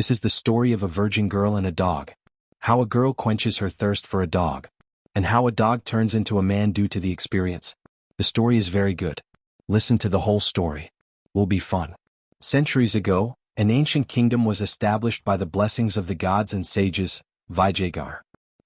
This is the story of a virgin girl and a dog. How a girl quenches her thirst for a dog. And how a dog turns into a man due to the experience. The story is very good. Listen to the whole story. Will be fun. Centuries ago, an ancient kingdom was established by the blessings of the gods and sages, Vijaygarh.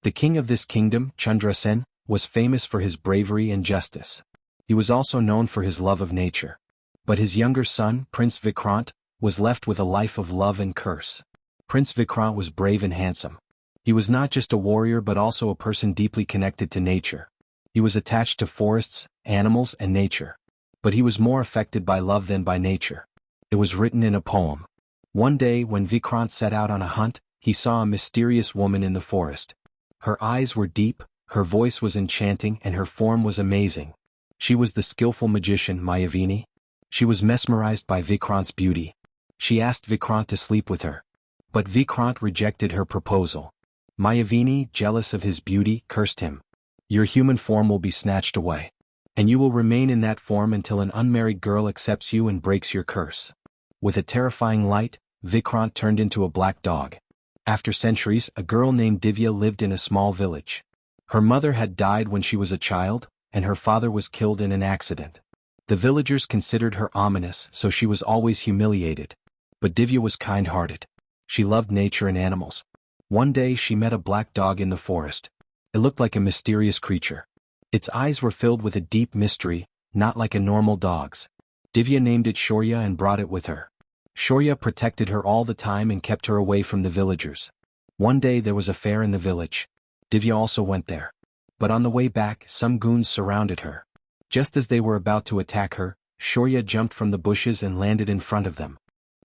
The king of this kingdom, Chandrasen, was famous for his bravery and justice. He was also known for his love of nature. But his younger son, Prince Vikrant, was left with a life of love and curse. Prince Vikrant was brave and handsome. He was not just a warrior but also a person deeply connected to nature. He was attached to forests, animals, and nature. But he was more affected by love than by nature. It was written in a poem. One day when Vikrant set out on a hunt, he saw a mysterious woman in the forest. Her eyes were deep, her voice was enchanting, and her form was amazing. She was the skillful magician Mayavini. She was mesmerized by Vikrant's beauty. She asked Vikrant to sleep with her. But Vikrant rejected her proposal. Mayavini, jealous of his beauty, cursed him. Your human form will be snatched away. And you will remain in that form until an unmarried girl accepts you and breaks your curse. With a terrifying light, Vikrant turned into a black dog. After centuries, a girl named Divya lived in a small village. Her mother had died when she was a child, and her father was killed in an accident. The villagers considered her ominous, so she was always humiliated. But Divya was kind-hearted. She loved nature and animals. One day she met a black dog in the forest. It looked like a mysterious creature. Its eyes were filled with a deep mystery, not like a normal dog's. Divya named it Shaurya and brought it with her. Shaurya protected her all the time and kept her away from the villagers. One day there was a fair in the village. Divya also went there. But on the way back, some goons surrounded her. Just as they were about to attack her, Shaurya jumped from the bushes and landed in front of them.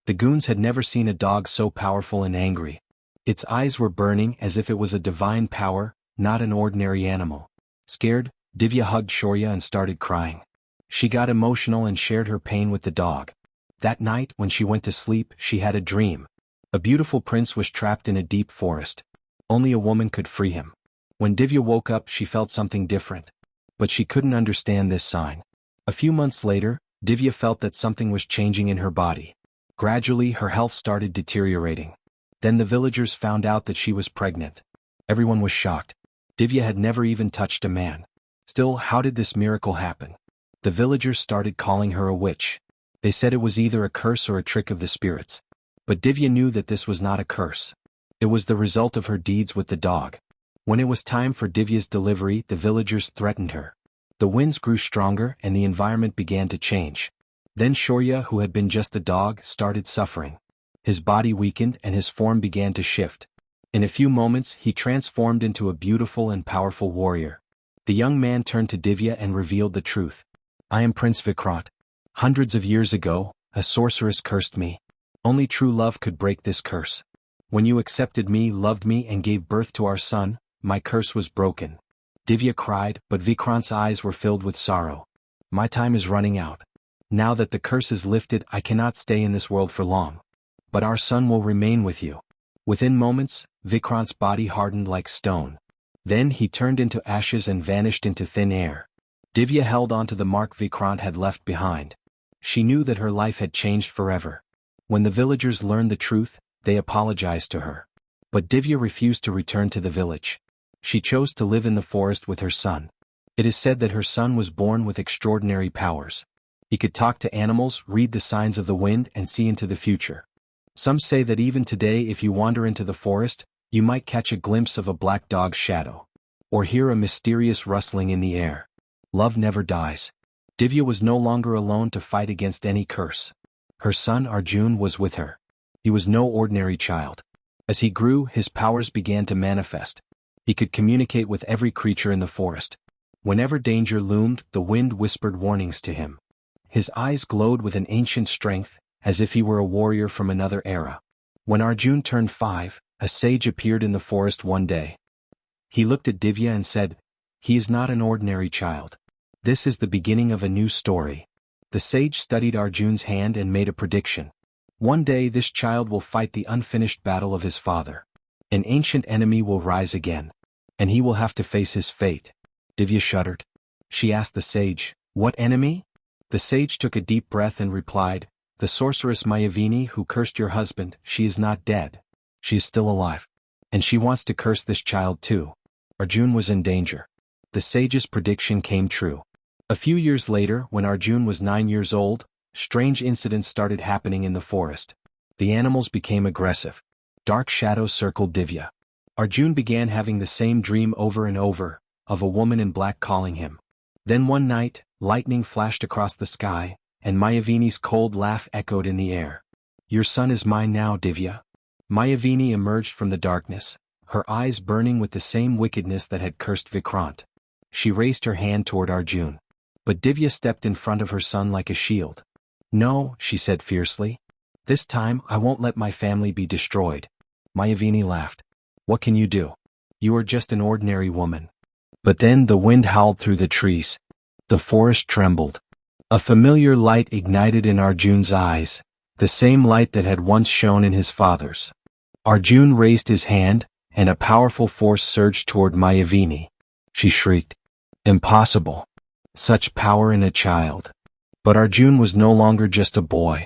The goons had never seen a dog so powerful and angry. Its eyes were burning as if it was a divine power, not an ordinary animal. Scared, Divya hugged Shaurya and started crying. She got emotional and shared her pain with the dog. That night, when she went to sleep, she had a dream. A beautiful prince was trapped in a deep forest. Only a woman could free him. When Divya woke up, she felt something different. But she couldn't understand this sign. A few months later, Divya felt that something was changing in her body. Gradually, her health started deteriorating. Then the villagers found out that she was pregnant. Everyone was shocked. Divya had never even touched a man. Still, how did this miracle happen? The villagers started calling her a witch. They said it was either a curse or a trick of the spirits. But Divya knew that this was not a curse. It was the result of her deeds with the dog. When it was time for Divya's delivery, the villagers threatened her. The winds grew stronger and the environment began to change. Then Shaurya, who had been just a dog, started suffering. His body weakened and his form began to shift. In a few moments, he transformed into a beautiful and powerful warrior. The young man turned to Divya and revealed the truth. I am Prince Vikrant. Hundreds of years ago, a sorceress cursed me. Only true love could break this curse. When you accepted me, loved me, and gave birth to our son, my curse was broken. Divya cried, but Vikrant's eyes were filled with sorrow. My time is running out. Now that the curse is lifted, I cannot stay in this world for long. But our son will remain with you. Within moments, Vikrant's body hardened like stone. Then he turned into ashes and vanished into thin air. Divya held on to the mark Vikrant had left behind. She knew that her life had changed forever. When the villagers learned the truth, they apologized to her. But Divya refused to return to the village. She chose to live in the forest with her son. It is said that her son was born with extraordinary powers. He could talk to animals, read the signs of the wind, and see into the future. Some say that even today, if you wander into the forest, you might catch a glimpse of a black dog's shadow. Or hear a mysterious rustling in the air. Love never dies. Divya was no longer alone to fight against any curse. Her son Arjun was with her. He was no ordinary child. As he grew, his powers began to manifest. He could communicate with every creature in the forest. Whenever danger loomed, the wind whispered warnings to him. His eyes glowed with an ancient strength, as if he were a warrior from another era. When Arjun turned 5, a sage appeared in the forest one day. He looked at Divya and said, "He is not an ordinary child. This is the beginning of a new story." The sage studied Arjun's hand and made a prediction. One day this child will fight the unfinished battle of his father. An ancient enemy will rise again. And he will have to face his fate. Divya shuddered. She asked the sage, "What enemy?" The sage took a deep breath and replied, the sorceress Mayavini who cursed your husband, she is not dead. She is still alive. And she wants to curse this child too. Arjun was in danger. The sage's prediction came true. A few years later, when Arjun was 9 years old, strange incidents started happening in the forest. The animals became aggressive. Dark shadows circled Divya. Arjun began having the same dream over and over, of a woman in black calling him. Then one night, lightning flashed across the sky, and Mayavini's cold laugh echoed in the air. Your son is mine now, Divya. Mayavini emerged from the darkness, her eyes burning with the same wickedness that had cursed Vikrant. She raised her hand toward Arjun. But Divya stepped in front of her son like a shield. No, she said fiercely. This time I won't let my family be destroyed. Mayavini laughed. What can you do? You are just an ordinary woman. But then the wind howled through the trees. The forest trembled. A familiar light ignited in Arjun's eyes, the same light that had once shone in his father's. Arjun raised his hand, and a powerful force surged toward Mayavini. She shrieked. Impossible. Such power in a child. But Arjun was no longer just a boy.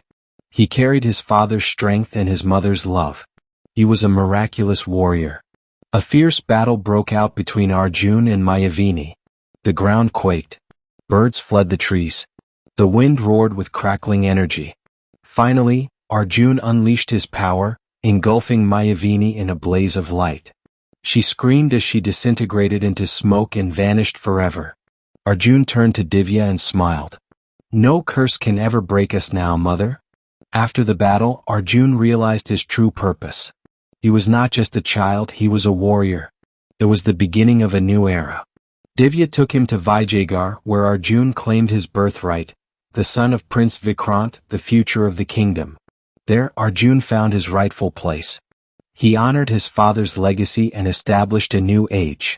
He carried his father's strength and his mother's love. He was a miraculous warrior. A fierce battle broke out between Arjun and Mayavini. The ground quaked. Birds fled the trees. The wind roared with crackling energy. Finally, Arjun unleashed his power, engulfing Mayavini in a blaze of light. She screamed as she disintegrated into smoke and vanished forever. Arjun turned to Divya and smiled. No curse can ever break us now, mother. After the battle, Arjun realized his true purpose. He was not just a child, he was a warrior. It was the beginning of a new era. Divya took him to Vijaygarh, where Arjun claimed his birthright, the son of Prince Vikrant, the future of the kingdom. There, Arjun found his rightful place. He honored his father's legacy and established a new age.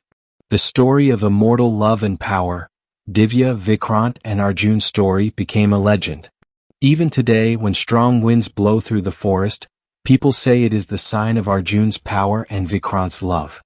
The story of immortal love and power, Divya, Vikrant, and Arjun's story became a legend. Even today, when strong winds blow through the forest, people say it is the sign of Arjun's power and Vikrant's love.